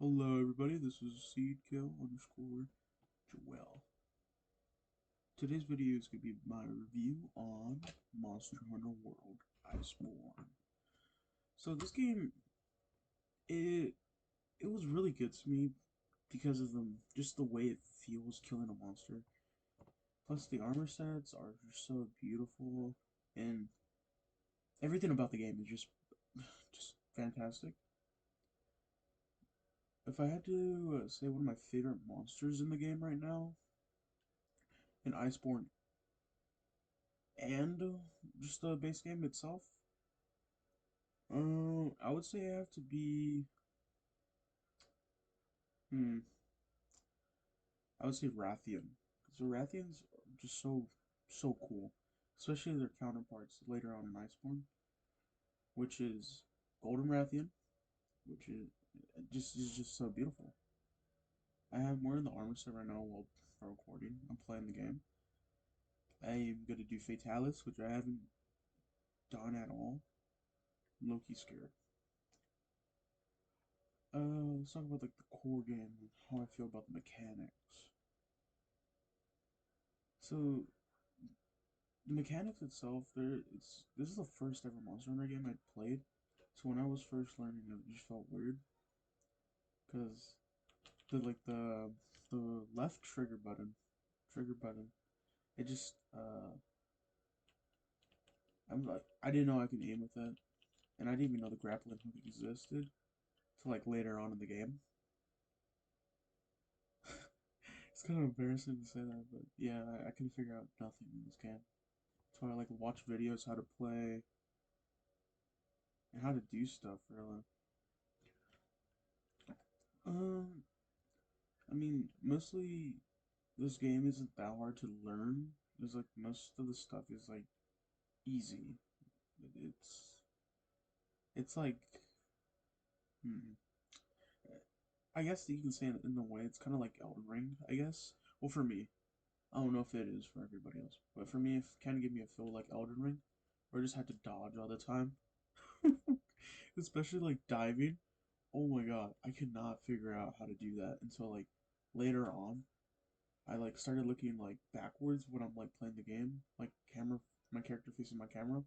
Hello everybody, this is Seedkill_Joel. Today's video is going to be my review on Monster Hunter World Iceborne. So this game, it it was really good to me because of just the way it feels killing a monster. Plus the armor sets are just so beautiful and everything about the game is just fantastic. If I had to say one of my favorite monsters in the game right now, in Iceborne and just the base game itself. I would say I have to be. Hmm. I would say Rathian, because the Rathians are just so cool, especially their counterparts later on in Iceborne, which is Golden Rathian, which is just so beautiful. I'm wearing the armor set right now while recording. I'm playing the game. I am gonna do Fatalis, which I haven't done at all. I'm low-key scared. Let's talk about like the core game and how I feel about the mechanics. So the mechanics itself, this is the first ever Monster Hunter game I played. So when I was first learning it just felt weird because the left trigger button, it just I'm like I didn't know I could aim with it, and I didn't even know the grappling hook existed till like later on in the game. It's kind of embarrassing to say that, but yeah, I can figure out nothing in this game. So I like watch videos how to play and how to do stuff really. Um, I mean, mostly this game isn't that hard to learn. There's like most of the stuff is like easy. It's it's like hmm, I guess you can say it in a way it's kind of like Elden Ring. I guess. Well, for me, I don't know if it is for everybody else, but for me, it kind of gave me a feel like Elden Ring, where I just had to dodge all the time, especially like diving. Oh my god, I could not figure out how to do that until like later on. I like started looking like backwards when I'm like playing the game, like camera, my character facing my camera,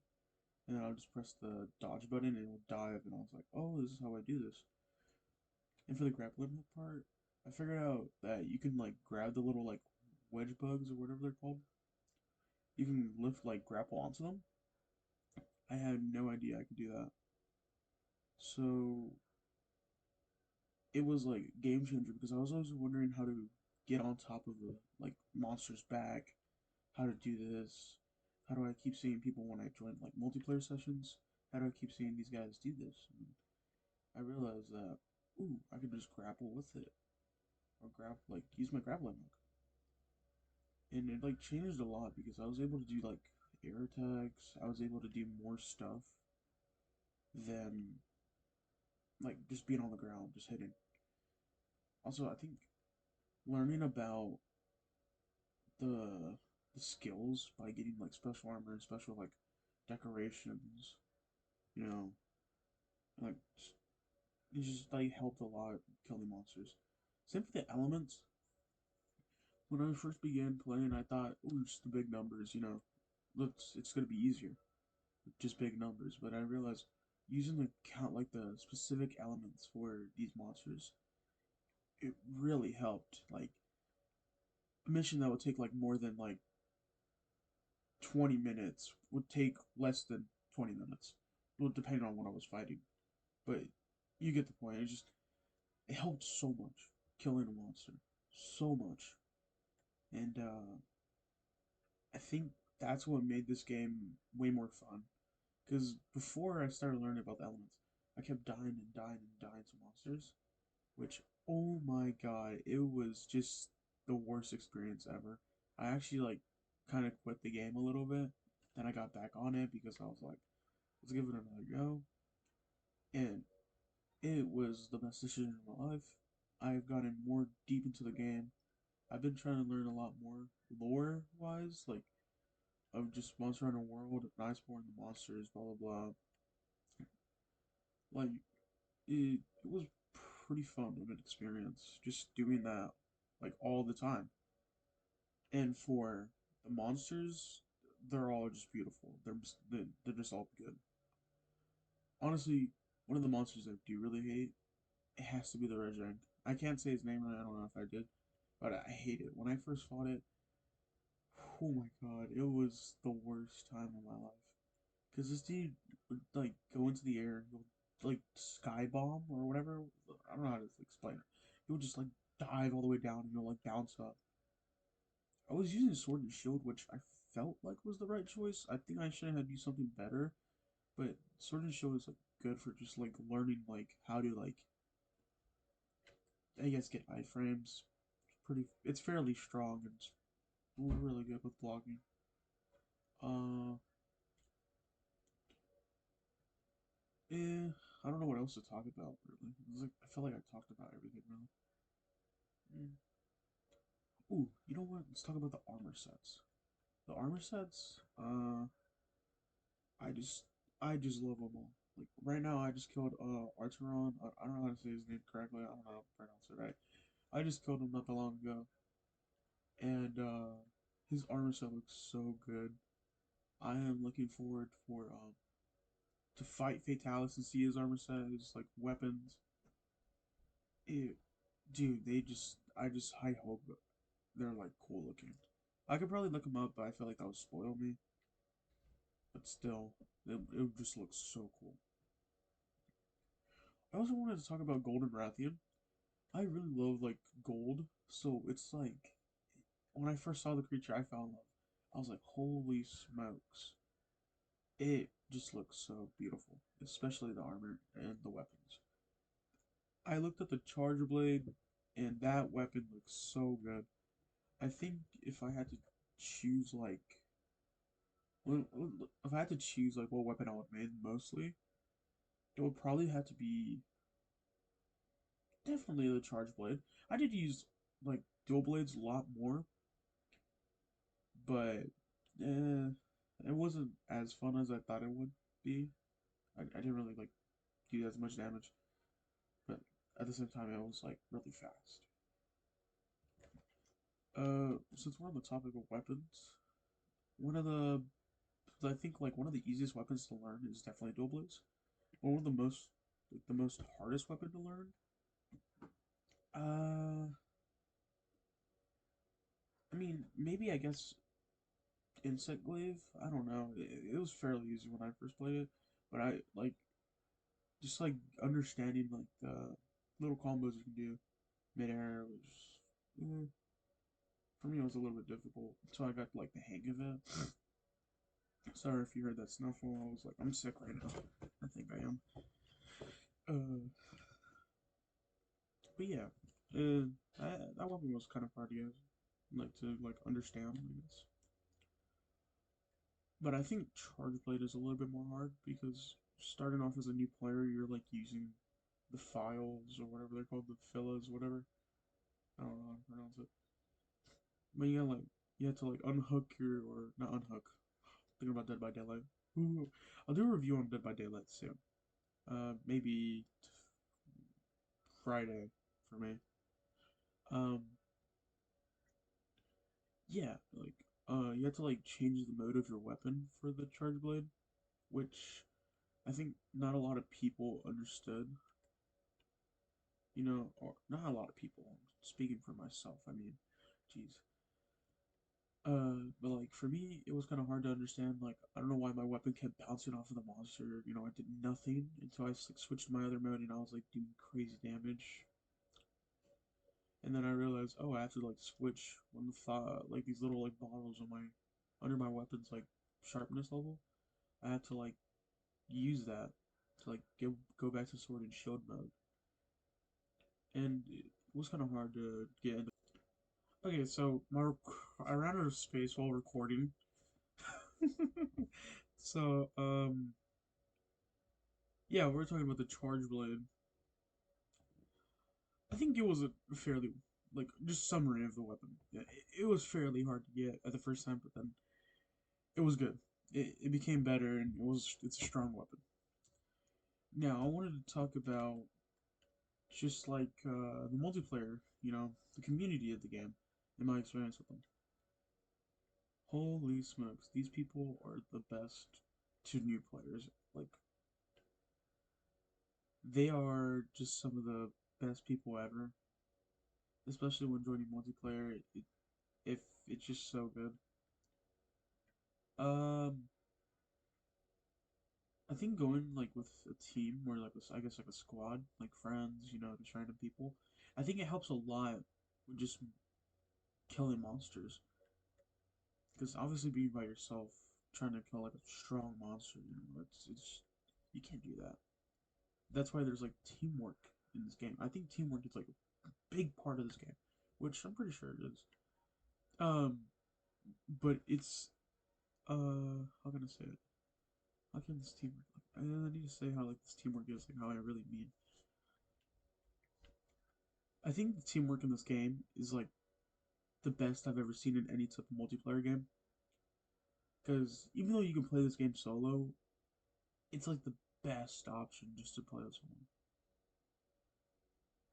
and then I'll just press the dodge button and it'll dive, and I was like, oh, this is how I do this. And for the grappling hook part, I figured out that you can like grab the little like wedge bugs or whatever they're called. You can lift like grapple onto them. I had no idea I could do that. So it was like game changer because I was always wondering how to get on top of a like monster's back, how to do this, how do I keep seeing people when I join like multiplayer sessions, how do I keep seeing these guys do this? And I realized that ooh, I could just grapple with it or grab like use my grappling hook, and it like changed a lot because I was able to do like air attacks. I was able to do more stuff than like just being on the ground, just hitting. Also, I think learning about the the skills by getting like special armor and special like decorations, you know, like it just like helped a lot killing monsters. Same for the elements. When I first began playing, I thought, "Oh, just the big numbers, it's gonna be easier, with just big numbers." But I realized using the count like the specific elements for these monsters, it really helped. Like a mission that would take like more than like 20 minutes would take less than 20 minutes. Well, depending on what I was fighting. But you get the point. It helped so much killing a monster. So much. And I think that's what made this game way more fun. Because before I started learning about the elements, I kept dying and dying and dying to monsters. Which, oh my god, it was just the worst experience ever. I actually, like, kind of quit the game a little bit. Then I got back on it because I was like, let's give it another go. And it was the best decision of my life. I've gotten more deep into the game. I've been trying to learn a lot more lore wise, like of just Monster Hunter World, Iceborne, the monsters, blah blah blah. Like it was. pretty fun of an experience just doing that like all the time. And for the monsters, they're all just beautiful. They're just all good. Honestly, one of the monsters I do really hate, it has to be the Rejang. I can't say his name right. I don't know if I did, but I hate it. When I first fought it, oh my god, it was the worst time of my life. Cause this dude would like go into the air, he'll like sky bomb or whatever. I don't know how to explain it. He would just like dive all the way down and he'll like bounce up. I was using sword and shield, which I felt like was the right choice. I think I should have used something better, but sword and shield is like good for just like learning like how to like I guess get iframes. It's fairly strong and it's really good with blocking. Uh, I don't know what else to talk about really. It's like I feel like I talked about everything really. Mm. Ooh, you know what? Let's talk about the armor sets. The armor sets, I just I just love them all. Like right now, I just killed Arteron. I don't know how to say his name correctly. I don't know how to pronounce it right. I just killed him not that long ago, and his armor set looks so good. I am looking forward for to fight Fatalis and see his armor set, his like weapons. It, dude, I hope they're like cool looking. I could probably look them up, but I feel like that would spoil me. But still, it just looks so cool. I also wanted to talk about Golden Rathian. I really love like gold, so it's like when I first saw the creature, I fell in love. I was like, holy smokes! It just looks so beautiful, especially the armor and the weapons. I looked at the Charger Blade, and that weapon looks so good. I think if I had to choose if I had to choose like what weapon I would make mostly, it would probably have to be definitely the Charge Blade. I did use like dual blades a lot more, but it wasn't as fun as I thought it would be. I didn't really like do as much damage, but at the same time, it was like really fast. Since we're on the topic of weapons, one of the I think like one of the easiest weapons to learn is definitely dual blades. One of the most like the most hardest weapon to learn. Uh, I mean maybe I guess insect glaive. I don't know. It was fairly easy when I first played it, but I like just like understanding like the little combos you can do midair was for me it was a little bit difficult until I got like the hang of it. Sorry if you heard that snuffle. I was like I'm sick right now. I think I am. Uh, but yeah, that weapon was kind of hard to get, like to like understand, I guess. But I think Charge Blade is a little bit more hard because starting off as a new player, you're like using the files or whatever they're called, the filas, whatever. I don't know how to pronounce it. But you have to like unhook your or not unhook. Thinking about Dead by Daylight. Ooh, I'll do a review on Dead by Daylight soon. Maybe Friday for me. Um, yeah, like you have to like change the mode of your weapon for the Charge Blade, which I think not a lot of people understood. Or not a lot of people. I'm speaking for myself. I mean, jeez. But like for me, it was kind of hard to understand. Like I don't know why my weapon kept bouncing off of the monster. I did nothing until I like, switched to my other mode and I was like doing crazy damage. And then I realized, oh, I have to like switch one of the like these little like bottles on my under my weapon's like sharpness level. I had to like use that to like go back to sword and shield mode, and it was kind of hard to get into. Okay, so I ran out of space while recording, so yeah, we're talking about the charge blade. I think it was a fairly like just summary of the weapon. Yeah, it was fairly hard to get at the first time, but then it was good. It became better, and it's a strong weapon. Now I wanted to talk about just like the multiplayer, the community of the game, in my experience with them. Holy smokes, these people are the best to new players. Like, they are just some of the best people ever, especially when joining multiplayer. If it's just so good. Um, I think going like with a team or like I guess like a squad, like friends, just random people. I think it helps a lot with just killing monsters. Because obviously being by yourself, trying to kill like a strong monster, it's you can't do that. That's why there's like teamwork in this game. I think teamwork is like a big part of this game, which I'm pretty sure it is. Um, but it's how can I say it? How can this teamwork? Like, I need to say how like this teamwork is, like how I really mean. I think the teamwork in this game is like the best I've ever seen in any type of multiplayer game. Because even though you can play this game solo, it's like the best option just to play with someone.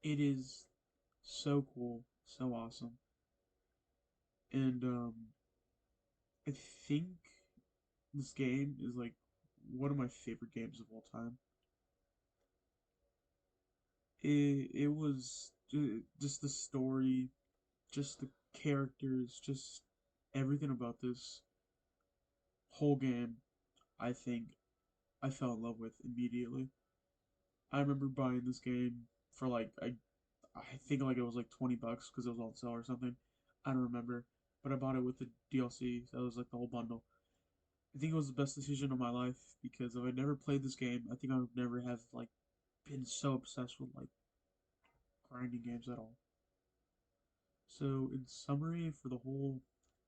It is so cool, so awesome, and I think this game is like one of my favorite games of all time. It was just the story, just the characters, just everything about this whole game. I think I fell in love with immediately. I remember buying this game for like I think like it was like $20 because it was on sale or something. I don't remember, but I bought it with the DLC. So it was like the whole bundle. I think it was the best decision of my life because if I never played this game, I think I would never have like been so obsessed with like grinding games at all. So in summary, for the whole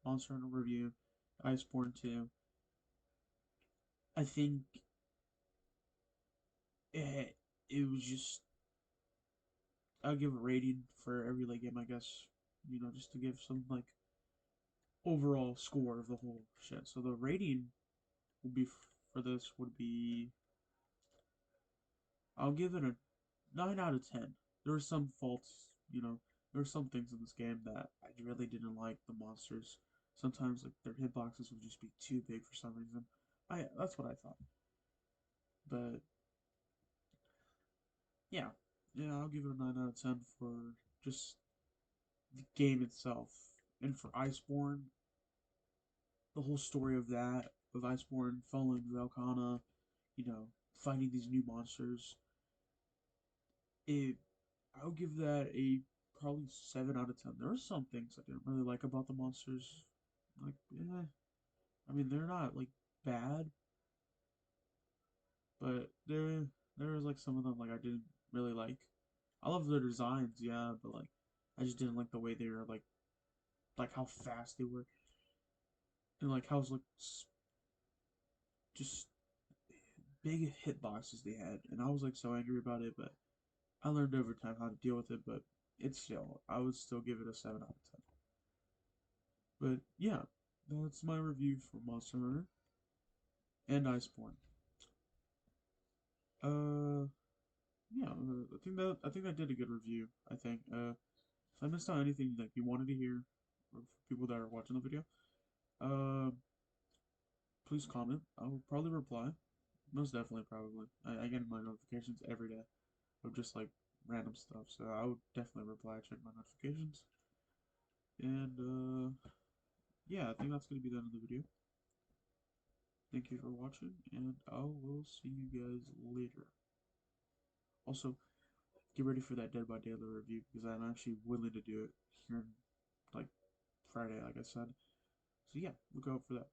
Monster Hunter review, Iceborne 2, I think it was just I'll give a rating for every like game, I guess. Just to give some like overall score of the whole shit. So the rating would be for this would be I'll give it a 9 out of 10. There were some faults, there were some things in this game that I really didn't like. The monsters, sometimes like their hitboxes would just be too big for some reason. That's what I thought. But yeah, yeah, I'll give it a 9 out of 10 for just the game itself. And for Iceborne, the whole story of that, of Iceborne following Velkhana, you know, fighting these new monsters, it I'll give that a probably 7 out of 10. There are some things I didn't really like about the monsters. Like, I mean, they're not like bad, but there was like some of them like I didn't really like. I love their designs, yeah, but like I just didn't like the way they were like how fast they were and like how like just big hitboxes they had, and I was like so angry about it, but I learned over time how to deal with it. But it's still, I would still give it a 7 out of 10. But yeah, that's my review for Monster Hunter and Iceborne. Uh, yeah, I think I did a good review. I think. If I missed out anything like you wanted to hear, or for people that are watching the video, uh, please comment. I will probably reply. Most definitely, probably. I get my notifications every day of just like random stuff, so I would definitely reply. Check my notifications, and yeah, I think that's gonna be the end of the video. Thank you for watching, and I will see you guys later. Also, get ready for that Dead by Daylight review because I'm actually willing to do it here in like Friday, like I said. So yeah, look out for that.